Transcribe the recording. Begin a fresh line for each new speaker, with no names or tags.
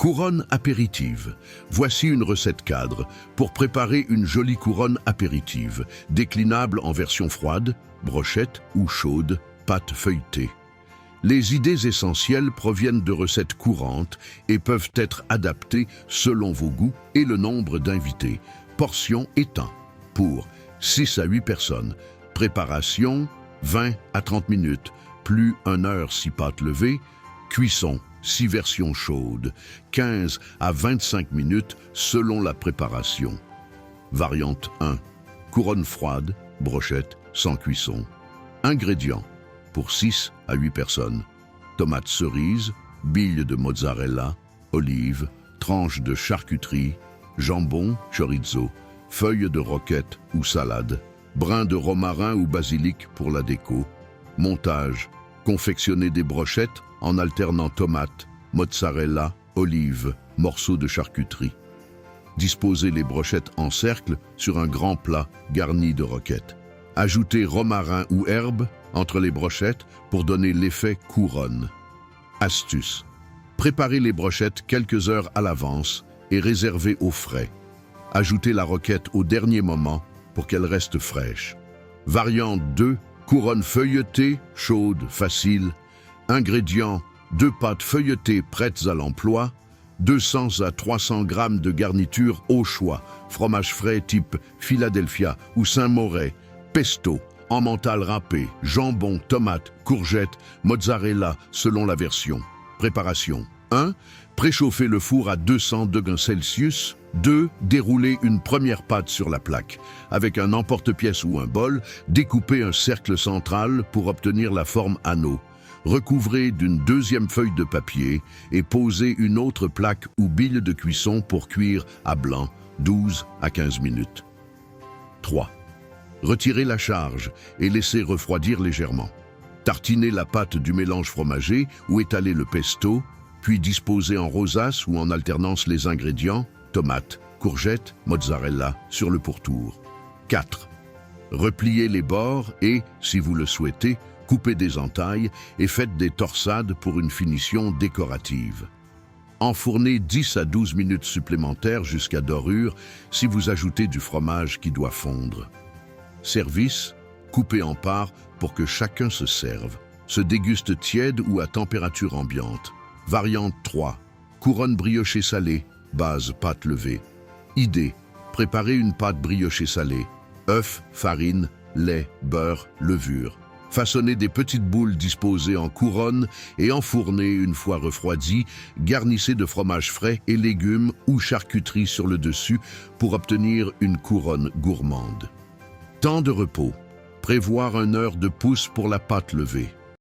Couronne apéritive. Voici une recette cadre pour préparer une jolie couronne apéritive, déclinable en version froide, brochette ou chaude, pâte feuilletée. Les idées essentielles proviennent de recettes courantes et peuvent être adaptées selon vos goûts et le nombre d'invités. Portion et temps. Pour 6 à 8 personnes. Préparation 20 à 30 minutes, plus 1 heure si pâte levée. Cuisson 6 versions chaudes, 15 à 25 minutes selon la préparation. Variante 1. Couronne froide, brochette, sans cuisson. Ingrédients. Pour 6 à 8 personnes. Tomates cerises, billes de mozzarella, olives, tranches de charcuterie, jambon, chorizo, feuilles de roquette ou salade, brins de romarin ou basilic pour la déco. Montage. Confectionner des brochettes en alternant tomates, mozzarella, olives, morceaux de charcuterie. Disposez les brochettes en cercle sur un grand plat garni de roquettes. Ajoutez romarin ou herbe entre les brochettes pour donner l'effet couronne. Astuce. Préparez les brochettes quelques heures à l'avance et réservez au frais. Ajoutez la roquette au dernier moment pour qu'elle reste fraîche. Variante 2. Couronne feuilletée, chaude, facile. Ingrédients. 2 pâtes feuilletées prêtes à l'emploi. 200 à 300 g de garniture au choix. Fromage frais type Philadelphia ou Saint-Moret. Pesto, emmental râpé, jambon, tomate, courgettes, mozzarella selon la version. Préparation. 1. Préchauffer le four à 200 degrés Celsius. 2. Dérouler une première pâte sur la plaque. Avec un emporte-pièce ou un bol, découpez un cercle central pour obtenir la forme anneau. Recouvrez d'une deuxième feuille de papier et posez une autre plaque ou bille de cuisson pour cuire à blanc 12 à 15 minutes. 3. Retirez la charge et laissez refroidir légèrement. Tartinez la pâte du mélange fromager ou étalez le pesto, puis disposez en rosace ou en alternance les ingrédients, tomates, courgettes, mozzarella sur le pourtour. 4. Repliez les bords et, si vous le souhaitez, coupez des entailles et faites des torsades pour une finition décorative. Enfournez 10 à 12 minutes supplémentaires jusqu'à dorure si vous ajoutez du fromage qui doit fondre. Service, coupez en parts pour que chacun se serve. Se déguste tiède ou à température ambiante. Variante 3. Couronne briochée salée, base pâte levée. Idée, préparez une pâte briochée salée. Œufs, farine, lait, beurre, levure. Façonnez des petites boules disposées en couronne et enfournez une fois refroidies. Garnissez de fromage frais et légumes ou charcuterie sur le dessus pour obtenir une couronne gourmande. Temps de repos. Prévoir 1 heure de pouce pour la pâte levée.